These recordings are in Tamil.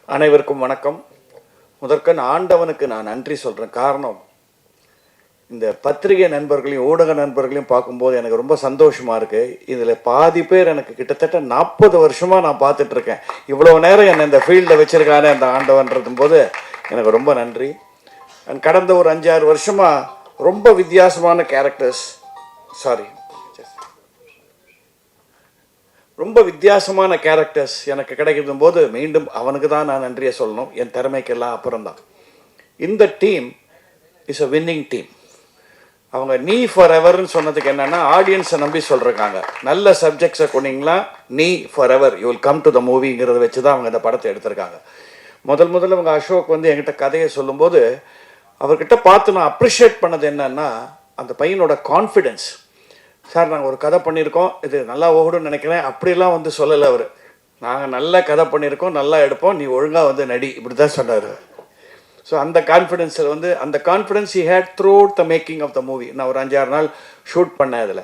அனைவருக்கும் வணக்கம். முதற்கண் ஆண்டவனுக்கு நான் நன்றி சொல்கிறேன். காரணம், இந்த பத்திரிகை நண்பர்களையும் ஊடக நண்பர்களையும் பார்க்கும்போது எனக்கு ரொம்ப சந்தோஷமாக இருக்குது. இதில் பாதி பேர் எனக்கு கிட்டத்தட்ட 40 வருஷமாக நான் பார்த்துட்ருக்கேன். இவ்வளோ நேரம் என்னை இந்த ஃபீல்டில் வச்சுருக்கானே அந்த ஆண்டவன்றதும் போது எனக்கு ரொம்ப நன்றி. கடந்த ஒரு 5-6 வருஷமாக ரொம்ப வித்தியாசமான கேரக்டர்ஸ் ரொம்ப வித்தியாசமான கேரக்டர்ஸ் எனக்கு கிடைக்கும் போது மீண்டும் அவனுக்கு தான் நான் நன்றியை சொல்லணும். என் திறமைக்கெல்லாம் அப்புறம்தான். இந்த team is a winning team. அவங்க நீ ஃபார் எவர்னு சொன்னதுக்கு என்னென்னா, ஆடியன்ஸை நம்பி சொல்கிறாங்க. நல்ல சப்ஜெக்ட்ஸை கொண்டீங்களா, நீ forever you will come to the மூவிங்கிறத வச்சு தான் அவங்க இந்த படத்தை எடுத்திருக்காங்க. முதல்ல அவங்க அசோக் வந்து என்கிட்ட கதையை சொல்லும்போது அவர்கிட்ட பார்த்து நான் அப்ரிஷியேட் பண்ணது என்னன்னா, அந்த பையனோட கான்ஃபிடென்ஸ். சார், நாங்கள் ஒரு கதை பண்ணியிருக்கோம், இது நல்லா ஓடுன்னு நினைக்கிறேன், அப்படிலாம் வந்து சொல்லலை அவர். நாங்கள் நல்ல கதை பண்ணியிருக்கோம், நல்லா எடுப்போம், நீ ஒழுங்காக வந்து நடி, இப்படி தான் சொன்னார். ஸோ அந்த கான்ஃபிடென்ஸில் வந்து அந்த confidence he had throughout the making of the movie. நான் ஒரு 5-6 நாள் ஷூட் பண்ணேன் அதில்.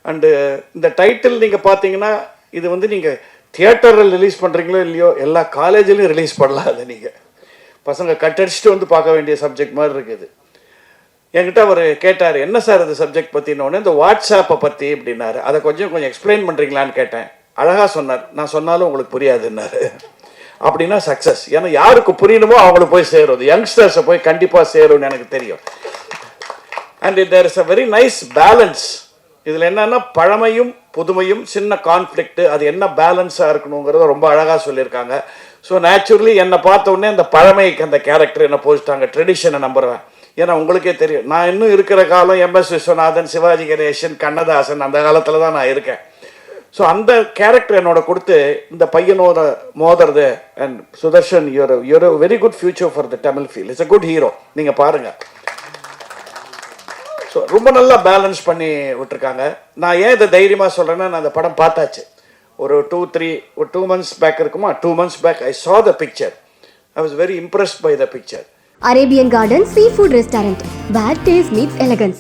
அண்டு இந்த டைட்டில் நீங்கள் பார்த்தீங்கன்னா, இது வந்து நீங்கள் தியேட்டரில் ரிலீஸ் பண்ணுறீங்களோ இல்லையோ, எல்லா காலேஜ்லேயும் ரிலீஸ் பண்ணலாம். அதை நீங்கள் பசங்க கட்டடிச்சுட்டு வந்து பார்க்க வேண்டிய சப்ஜெக்ட் மாதிரி இருக்குது. என்கிட்ட அவர் கேட்டார், என்ன சார் அது சப்ஜெக்ட் பற்றினோடனே, இந்த வாட்ஸ்ஆப்பை பற்றி அப்படின்னாரு. அதை கொஞ்சம் எக்ஸ்பிளைன் பண்ணுறீங்களான்னு கேட்டேன். அழகாக சொன்னார். நான் சொன்னாலும் உங்களுக்கு புரியாதுன்னாரு. அப்படின்னா சக்ஸஸ். ஏன்னா யாருக்கு புரியணுமோ அவங்களுக்கு போய் சேரும், யங்ஸ்டர்ஸை போய் கண்டிப்பாக சேரும்னு எனக்கு தெரியும். And there is a very nice balance. இதில் என்னன்னா, பழமையும் புதுமையும், சின்ன கான்ஃப்ளிக்ட், அது என்ன பேலன்ஸாக இருக்கணுங்கிறத ரொம்ப அழகாக சொல்லியிருக்காங்க. ஸோ நேச்சுரலி என்னை பார்த்த உடனே அந்த பழமைக்கு அந்த கேரக்டர் என்ன போச்சுட்டாங்க. ட்ரெடிஷனை நம்புறேன். ஏன்னா உங்களுக்கே தெரியும், நான் இன்னும் இருக்கிற காலம் எம்எஸ் விஸ்வநாதன், சிவாஜி கணேசன், கண்ணதாசன், அந்த காலத்தில் தான் நான் இருக்கேன். ஸோ அந்த கேரக்டர் என்னோட கொடுத்து இந்த பையனோட மோதுறது. And Sudarshan, your very good future for the Tamil field. It's a good hero. நீங்கள் பாருங்கள். ஸோ ரொம்ப நல்லா பேலன்ஸ் பண்ணி விட்டுருக்காங்க. நான் ஏன் இதை தைரியமாக சொல்கிறேன்னா, நான் அந்த படம் பார்த்தாச்சு. ஒரு 2 months பேக் இருக்குமா, 2 months back I saw the picture. I was very impressed by the picture. Arabian Garden Seafood Restaurant, where taste meets elegance.